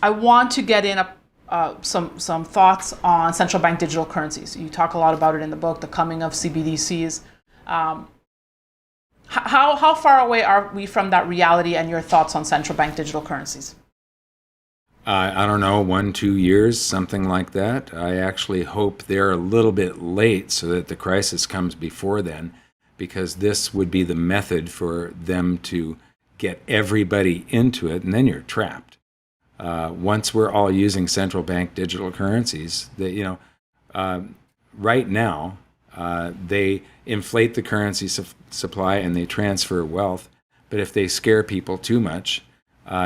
I want to get in some thoughts on central bank digital currencies. You talk a lot about it in the book, the coming of CBDCs. Um, how far away are we from that reality, and your thoughts on central bank digital currencies? I don't know, 1, 2 years, something like that. I actually hope they're a little bit late so that the crisis comes before then, because this would be the method for them to get everybody into it, and then you're trapped. Once we're all using central bank digital currencies, uh, right now they inflate the currency supply and they transfer wealth. But if they scare people too much,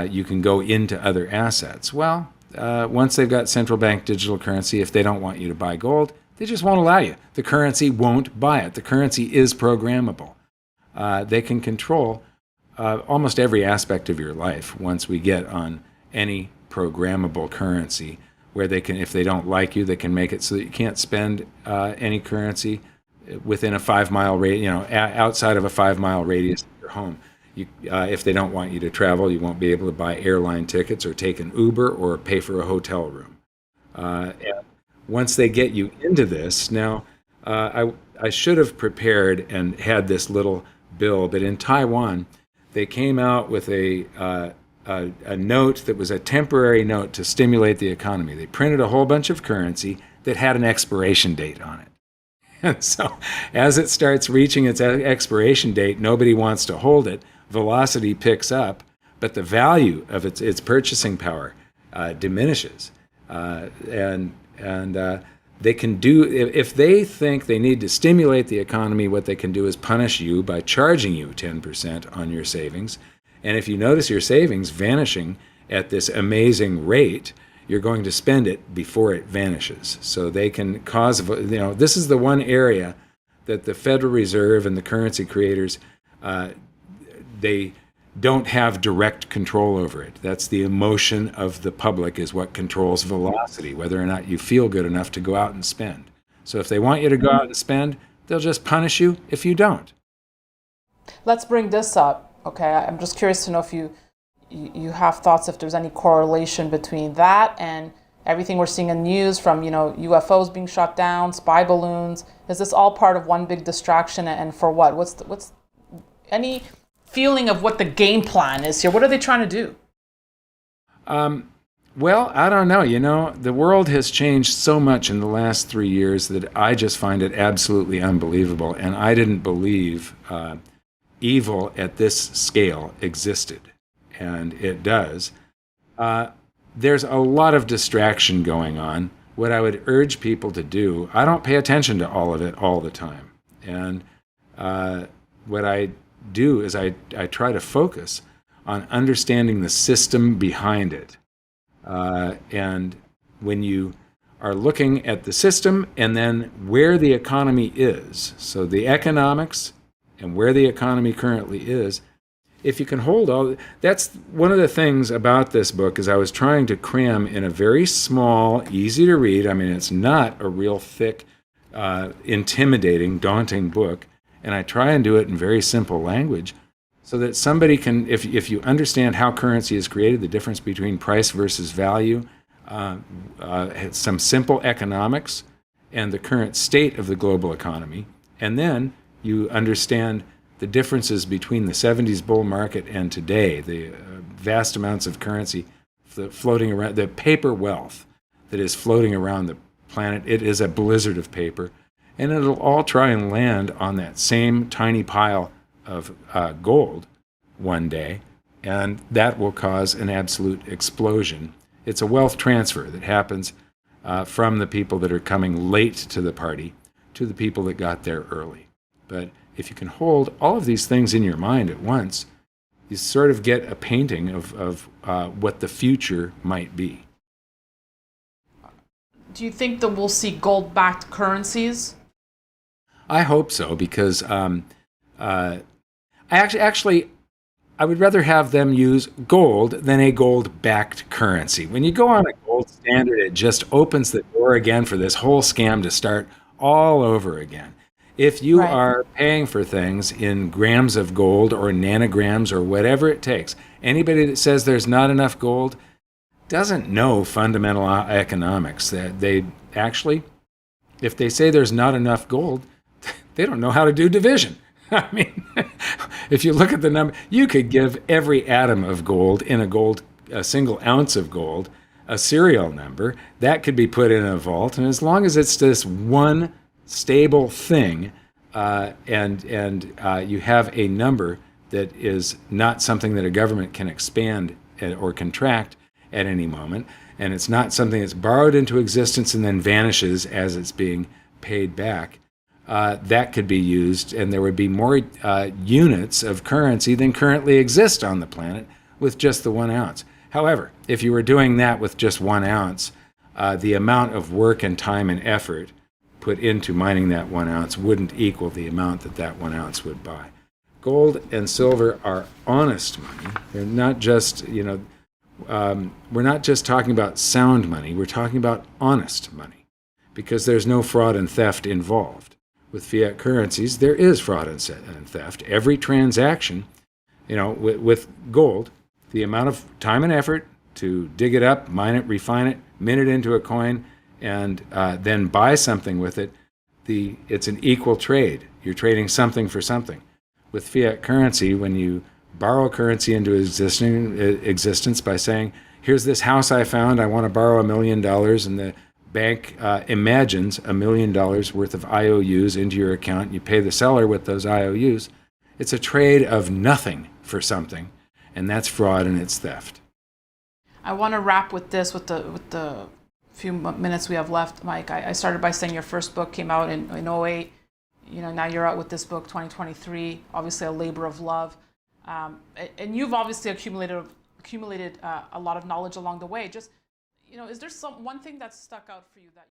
you can go into other assets. Well, once they've got central bank digital currency, if they don't want you to buy gold, they just won't allow you. The currency won't buy it. The currency is programmable. They can control almost every aspect of your life once we get on any programmable currency, where they can, if they don't like you, they can make it so that you can't spend any currency within a 5 mile radius, outside of a 5 mile radius of your home. If they don't want you to travel, you won't be able to buy airline tickets or take an Uber or pay for a hotel room. And once they get you into this, now I should have prepared and had this little bill, but in Taiwan, they came out with a note that was a temporary note to stimulate the economy. They printed a whole bunch of currency that had an expiration date on it. And so as it starts reaching its expiration date, nobody wants to hold it. Velocity picks up, but the value of its purchasing power diminishes. And they can do, if they think they need to stimulate the economy, what they can do is punish you by charging you 10% on your savings. And if you notice your savings vanishing at this amazing rate, you're going to spend it before it vanishes. So they can cause, this is the one area that the Federal Reserve and the currency creators, they don't have direct control over it. That's the emotion of the public is what controls velocity, whether or not you feel good enough to go out and spend. So if they want you to go out and spend, they'll just punish you if you don't. Let's bring this up. Okay, I'm just curious to know if you have thoughts, if there's any correlation between that and everything we're seeing in news from, UFOs being shot down, spy balloons. Is this all part of one big distraction, and for what? What's any feeling of what the game plan is here? What are they trying to do? Well, I don't know. The world has changed so much in the last 3 years that I just find it absolutely unbelievable. And I didn't believe evil at this scale existed. And it does. There's a lot of distraction going on. What I would urge people to do, I don't pay attention to all of it all the time. And what I do is I try to focus on understanding the system behind it. And when you are looking at the system and then where the economy is, so the economics and where the economy currently is, if you can hold all, that's one of the things about this book is I was trying to cram in a very small, easy to read. I mean, it's not a real thick, intimidating, daunting book. And I try and do it in very simple language so that somebody can, if you understand how currency is created, the difference between price versus value, some simple economics and the current state of the global economy, and then you understand the differences between the 70s bull market and today, the vast amounts of currency floating around, the paper wealth that is floating around the planet. It is a blizzard of paper, and it'll all try and land on that same tiny pile of gold one day, and that will cause an absolute explosion. It's a wealth transfer that happens from the people that are coming late to the party to the people that got there early. But if you can hold all of these things in your mind at once, you sort of get a painting of what the future might be. Do you think that we'll see gold-backed currencies? I hope so, because I would rather have them use gold than a gold-backed currency. When you go on a gold standard, it just opens the door again for this whole scam to start all over again. If you are paying for things in grams of gold or nanograms or whatever it takes, anybody that says there's not enough gold, doesn't know fundamental economics. That they actually, if they say there's not enough gold, they don't know how to do division. I mean, if you look at the number, you could give every atom of gold in a single ounce of gold, a serial number that could be put in a vault, and as long as it's this one stable thing, and you have a number that is not something that a government can expand or contract at any moment, and it's not something that's borrowed into existence and then vanishes as it's being paid back, that could be used, and there would be more units of currency than currently exist on the planet with just the 1 ounce. However, if you were doing that with just 1 ounce, the amount of work and time and effort put into mining that 1 ounce wouldn't equal the amount that that 1 ounce would buy. Gold and silver are honest money. They're not just, we're not just talking about sound money. We're talking about honest money, because there's no fraud and theft involved. With fiat currencies, there is fraud and theft. Every transaction, with gold, the amount of time and effort to dig it up, mine it, refine it, mint it into a coin, and then buy something with it, it's an equal trade. You're trading something for something. With fiat currency, when you borrow currency into existence by saying, here's this house I found, I want to borrow $1 million, and the bank imagines $1 million worth of IOUs into your account, you pay the seller with those IOUs, it's a trade of nothing for something, and that's fraud and it's theft. I want to wrap with this, with the few minutes we have left, Mike. I started by saying your first book came out in 2008. Now you're out with this book, 2023, obviously a labor of love. And you've obviously accumulated a lot of knowledge along the way. Just, is there one thing that stuck out for you that